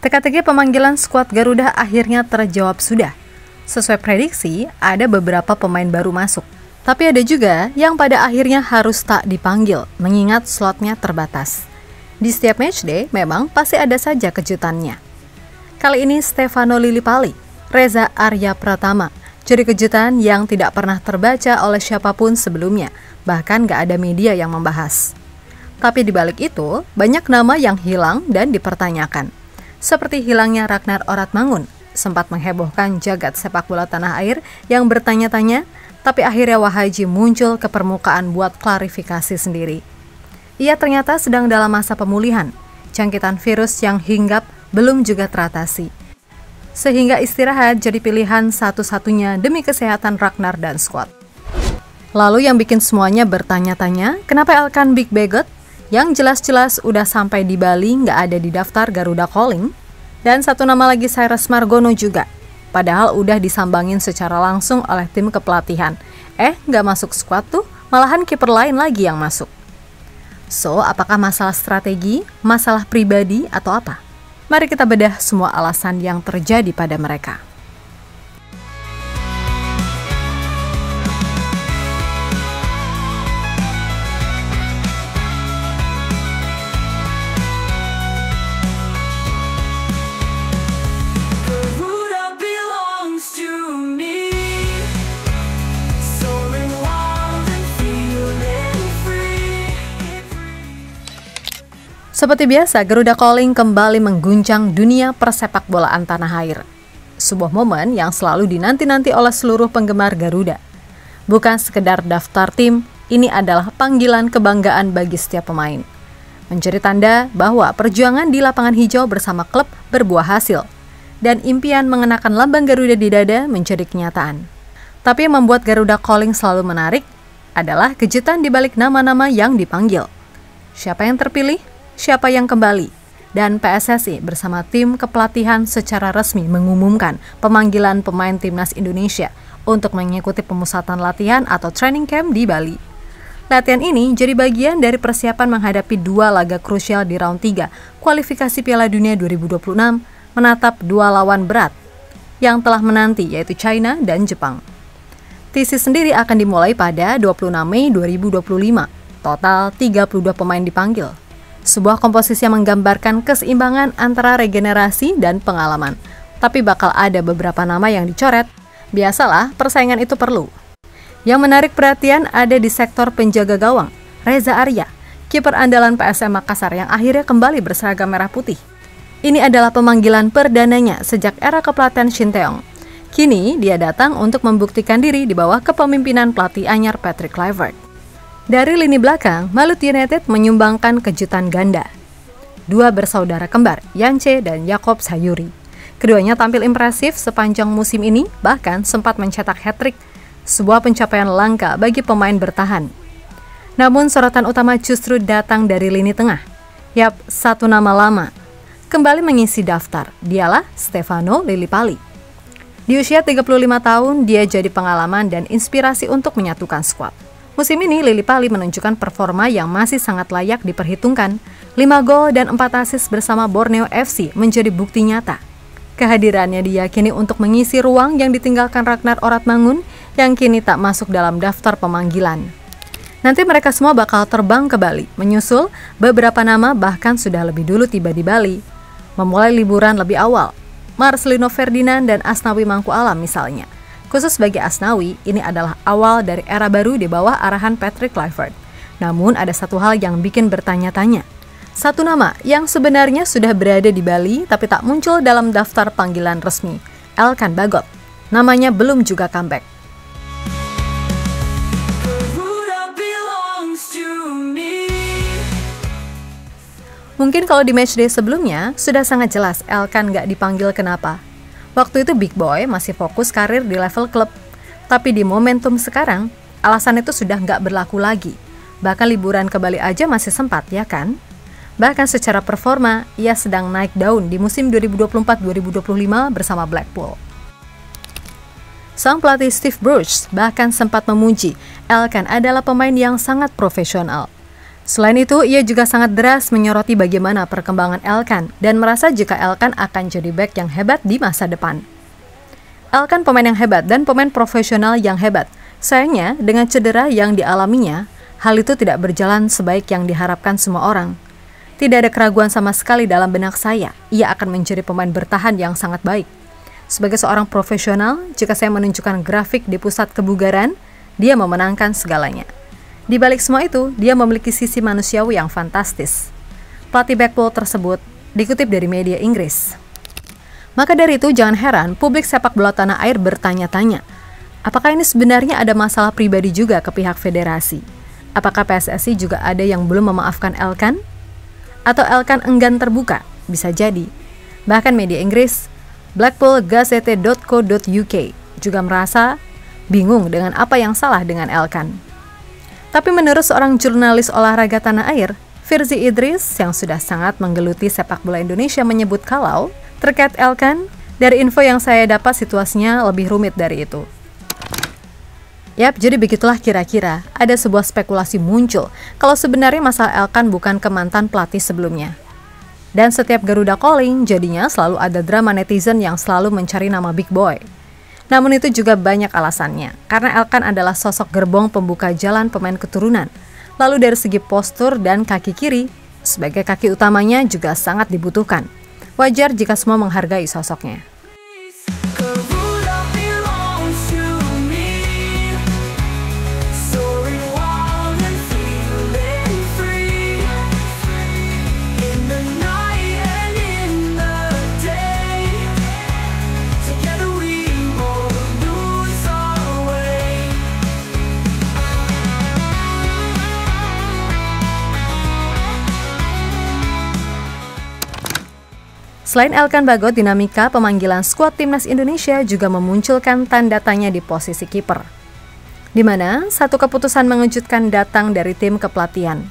Teka-teki pemanggilan skuad Garuda akhirnya terjawab sudah. Sesuai prediksi, ada beberapa pemain baru masuk. Tapi ada juga yang pada akhirnya harus tak dipanggil, mengingat slotnya terbatas. Di setiap matchday, memang pasti ada saja kejutannya. Kali ini Stefano Lillipali, Reza Arya Pratama, jadi kejutan yang tidak pernah terbaca oleh siapapun sebelumnya, bahkan gak ada media yang membahas. Tapi di balik itu, banyak nama yang hilang dan dipertanyakan. Seperti hilangnya Ragnar Oratmangun, sempat menghebohkan jagat sepak bola tanah air yang bertanya-tanya, tapi akhirnya Wahaji muncul ke permukaan buat klarifikasi sendiri. Ia ternyata sedang dalam masa pemulihan, jangkitan virus yang hinggap belum juga teratasi. Sehingga istirahat jadi pilihan satu-satunya demi kesehatan Ragnar dan skuad. Lalu yang bikin semuanya bertanya-tanya, kenapa Elkan Big Begot yang jelas-jelas udah sampai di Bali nggak ada di daftar Garuda Calling, dan satu nama lagi Cyrus Margono juga, padahal udah disambangin secara langsung oleh tim kepelatihan. Nggak masuk skuad tuh, malahan kiper lain lagi yang masuk. So, apakah masalah strategi, masalah pribadi, atau apa? Mari kita bedah semua alasan yang terjadi pada mereka. Seperti biasa, Garuda Calling kembali mengguncang dunia persepak bolaan tanah air. Sebuah momen yang selalu dinanti-nanti oleh seluruh penggemar Garuda. Bukan sekedar daftar tim, ini adalah panggilan kebanggaan bagi setiap pemain. Menjadi tanda bahwa perjuangan di lapangan hijau bersama klub berbuah hasil. Dan impian mengenakan lambang Garuda di dada menjadi kenyataan. Tapi yang membuat Garuda Calling selalu menarik adalah kejutan di balik nama-nama yang dipanggil. Siapa yang terpilih? Siapa yang kembali? Dan PSSI bersama tim kepelatihan secara resmi mengumumkan pemanggilan pemain timnas Indonesia untuk mengikuti pemusatan latihan atau training camp di Bali. Latihan ini jadi bagian dari persiapan menghadapi dua laga krusial di round 3 kualifikasi Piala Dunia 2026 menatap dua lawan berat yang telah menanti, yaitu China dan Jepang. TC sendiri akan dimulai pada 26 Mei 2025. Total 32 pemain dipanggil. Sebuah komposisi yang menggambarkan keseimbangan antara regenerasi dan pengalaman. Tapi bakal ada beberapa nama yang dicoret. Biasalah, persaingan itu perlu. Yang menarik perhatian ada di sektor penjaga gawang, Reza Arya, kiper andalan PSM Makassar yang akhirnya kembali berseragam merah putih. Ini adalah pemanggilan perdananya sejak era kepelatihan Shin Tae-yong. Kini, dia datang untuk membuktikan diri di bawah kepemimpinan pelatih anyar Patrick Kluivert. Dari lini belakang, Maluku United menyumbangkan kejutan ganda. Dua bersaudara kembar, Yance dan Yakob Sayuri. Keduanya tampil impresif sepanjang musim ini, bahkan sempat mencetak hat-trick, sebuah pencapaian langka bagi pemain bertahan. Namun sorotan utama justru datang dari lini tengah. Yap, satu nama lama kembali mengisi daftar, dialah Stefano Lillipali. Di usia 35 tahun, dia jadi pengalaman dan inspirasi untuk menyatukan skuad. Musim ini Lillipali menunjukkan performa yang masih sangat layak diperhitungkan. 5 gol dan 4 assist bersama Borneo FC menjadi bukti nyata. Kehadirannya diyakini untuk mengisi ruang yang ditinggalkan Ragnar Oratmangun yang kini tak masuk dalam daftar pemanggilan. Nanti mereka semua bakal terbang ke Bali, menyusul beberapa nama bahkan sudah lebih dulu tiba di Bali. Memulai liburan lebih awal, Marcelino Ferdinand dan Asnawi Mangku Alam misalnya. Khusus bagi Asnawi, ini adalah awal dari era baru di bawah arahan Patrick Kluivert. Namun ada satu hal yang bikin bertanya-tanya. Satu nama yang sebenarnya sudah berada di Bali tapi tak muncul dalam daftar panggilan resmi, Elkan Bagot. Namanya belum juga comeback. Mungkin kalau di matchday sebelumnya sudah sangat jelas Elkan nggak dipanggil kenapa. Waktu itu Big Boy masih fokus karir di level klub. Tapi di momentum sekarang, alasan itu sudah nggak berlaku lagi. Bahkan liburan ke Bali aja masih sempat, ya kan? Bahkan secara performa, ia sedang naik daun di musim 2024-2025 bersama Blackpool. Sang pelatih Steve Bruce bahkan sempat memuji Elkan adalah pemain yang sangat profesional. Selain itu, ia juga sangat deras menyoroti bagaimana perkembangan Elkan dan merasa jika Elkan akan jadi bek yang hebat di masa depan. Elkan pemain yang hebat dan pemain profesional yang hebat. Sayangnya, dengan cedera yang dialaminya, hal itu tidak berjalan sebaik yang diharapkan semua orang. Tidak ada keraguan sama sekali dalam benak saya, ia akan menjadi pemain bertahan yang sangat baik. Sebagai seorang profesional, jika saya menunjukkan grafik di pusat kebugaran, dia memenangkan segalanya. Di balik semua itu, dia memiliki sisi manusiawi yang fantastis. Pelatih Blackpool tersebut dikutip dari media Inggris. Maka dari itu, jangan heran publik sepak bola tanah air bertanya-tanya, apakah ini sebenarnya ada masalah pribadi juga ke pihak federasi? Apakah PSSI juga ada yang belum memaafkan Elkan? Atau Elkan enggan terbuka? Bisa jadi. Bahkan media Inggris, blackpoolgazette.co.uk juga merasa bingung dengan apa yang salah dengan Elkan. Tapi menurut seorang jurnalis olahraga tanah air, Firzi Idris yang sudah sangat menggeluti sepak bola Indonesia menyebut kalau terkait Elkan, dari info yang saya dapat situasinya lebih rumit dari itu. Yap, jadi begitulah kira-kira ada sebuah spekulasi muncul kalau sebenarnya masalah Elkan bukan ke mantan pelatih sebelumnya. Dan setiap Garuda Calling jadinya selalu ada drama netizen yang selalu mencari nama Big Boy. Namun itu juga banyak alasannya, karena Elkan adalah sosok gerbong pembuka jalan pemain keturunan. Lalu dari segi postur dan kaki kiri, sebagai kaki utamanya juga sangat dibutuhkan. Wajar jika semua menghargai sosoknya. Selain Elkan Bagot, dinamika pemanggilan skuad timnas Indonesia juga memunculkan tanda tanya di posisi kiper. Di mana satu keputusan mengejutkan datang dari tim kepelatihan.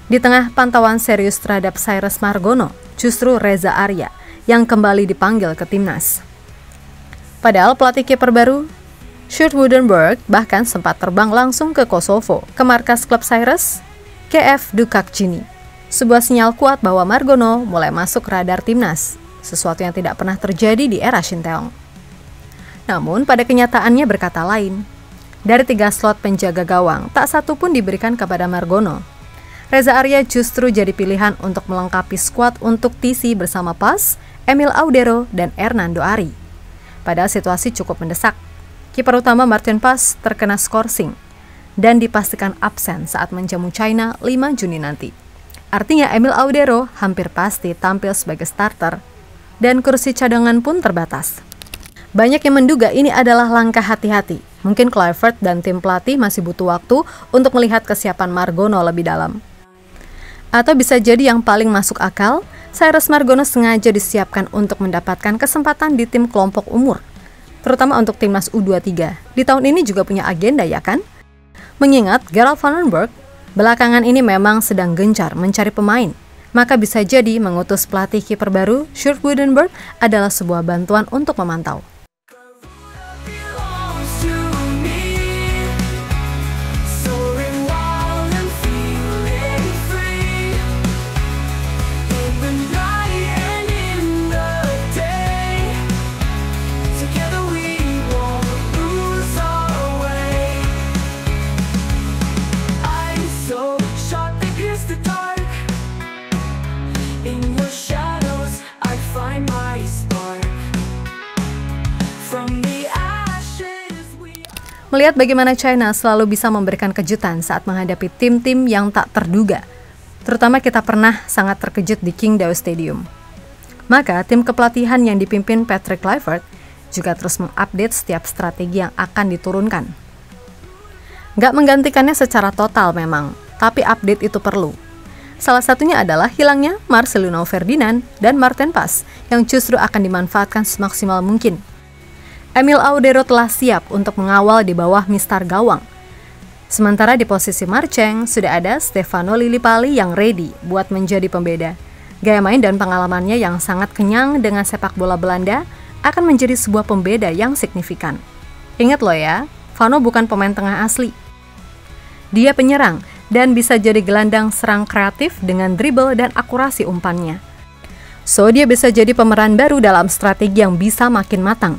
Di tengah pantauan serius terhadap Cyrus Margono, justru Reza Arya yang kembali dipanggil ke timnas. Padahal pelatih kiper baru, Sjoerd Woudenberg, bahkan sempat terbang langsung ke Kosovo, ke markas klub Cyrus, KF Dukakjini. Sebuah sinyal kuat bahwa Margono mulai masuk radar timnas, sesuatu yang tidak pernah terjadi di era Shin Tae-yong. Namun pada kenyataannya berkata lain. Dari 3 slot penjaga gawang, tak satu pun diberikan kepada Margono. Reza Arya justru jadi pilihan untuk melengkapi skuad untuk TC bersama Pas, Emil Audero, dan Hernando Ari. Padahal situasi cukup mendesak. Kiper utama Martin Pas terkena skorsing dan dipastikan absen saat menjamu China 5 Juni nanti. Artinya Emil Audero hampir pasti tampil sebagai starter dan kursi cadangan pun terbatas. Banyak yang menduga ini adalah langkah hati-hati. Mungkin Kluivert dan tim pelatih masih butuh waktu untuk melihat kesiapan Margono lebih dalam. Atau bisa jadi yang paling masuk akal, Cyrus Margono sengaja disiapkan untuk mendapatkan kesempatan di tim kelompok umur, terutama untuk timnas U23. Di tahun ini juga punya agenda, ya kan? Mengingat Gerald van den Berg belakangan ini memang sedang gencar mencari pemain, maka bisa jadi mengutus pelatih kiper baru, Sjoerd Woudenberg, adalah sebuah bantuan untuk memantau. Melihat bagaimana China selalu bisa memberikan kejutan saat menghadapi tim-tim yang tak terduga, terutama kita pernah sangat terkejut di Qingdao Stadium. Maka tim kepelatihan yang dipimpin Patrick Kluivert juga terus mengupdate setiap strategi yang akan diturunkan. Nggak menggantikannya secara total memang, tapi update itu perlu. Salah satunya adalah hilangnya Marcelino Ferdinand dan Martin Pas yang justru akan dimanfaatkan semaksimal mungkin. Emil Audero telah siap untuk mengawal di bawah mistar gawang. Sementara di posisi Marcheng sudah ada Stefano Lillipali yang ready buat menjadi pembeda. Gaya main dan pengalamannya yang sangat kenyang dengan sepak bola Belanda akan menjadi sebuah pembeda yang signifikan. Ingat loh ya, Vano bukan pemain tengah asli. Dia penyerang dan bisa jadi gelandang serang kreatif dengan dribble dan akurasi umpannya. So, dia bisa jadi pemeran baru dalam strategi yang bisa makin matang.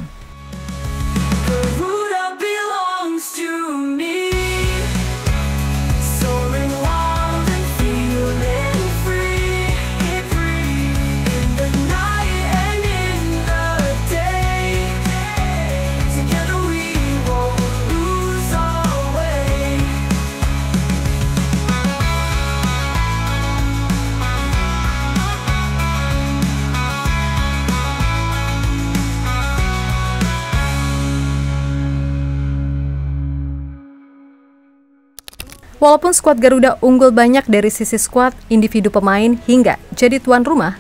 Walaupun skuad Garuda unggul banyak dari sisi skuad, individu pemain, hingga jadi tuan rumah,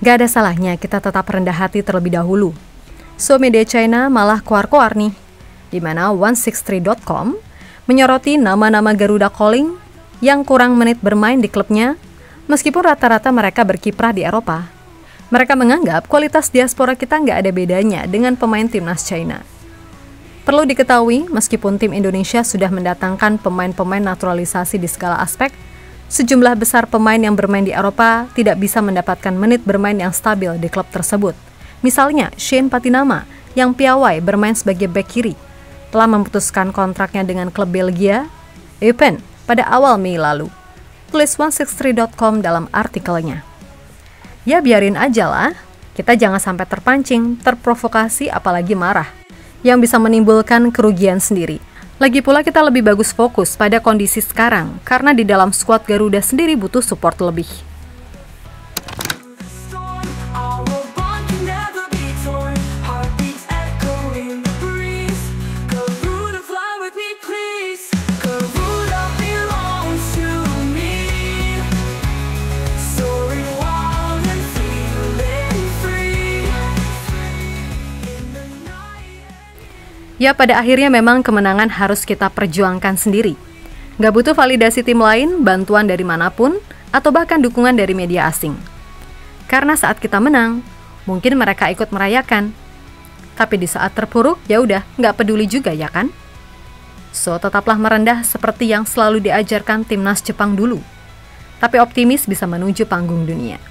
gak ada salahnya kita tetap rendah hati terlebih dahulu. So, media China malah koar-koar nih, di mana 163.com menyoroti nama-nama Garuda Calling yang kurang menit bermain di klubnya, meskipun rata-rata mereka berkiprah di Eropa. Mereka menganggap kualitas diaspora kita gak ada bedanya dengan pemain timnas China. Perlu diketahui, meskipun tim Indonesia sudah mendatangkan pemain-pemain naturalisasi di segala aspek, sejumlah besar pemain yang bermain di Eropa tidak bisa mendapatkan menit bermain yang stabil di klub tersebut. Misalnya, Shane Patinama yang piawai bermain sebagai bek kiri, telah memutuskan kontraknya dengan klub Belgia, Eupen, pada awal Mei lalu. Tulis 163.com dalam artikelnya. Ya biarin aja lah, kita jangan sampai terpancing, terprovokasi apalagi marah, yang bisa menimbulkan kerugian sendiri. Lagi pula kita lebih bagus fokus pada kondisi sekarang, karena di dalam skuad Garuda sendiri butuh support lebih. Ya, pada akhirnya memang kemenangan harus kita perjuangkan sendiri. Nggak butuh validasi tim lain, bantuan dari manapun, atau bahkan dukungan dari media asing. Karena saat kita menang, mungkin mereka ikut merayakan. Tapi di saat terpuruk, ya udah, nggak peduli juga ya kan? So, tetaplah merendah seperti yang selalu diajarkan timnas Jepang dulu. Tapi optimis bisa menuju panggung dunia.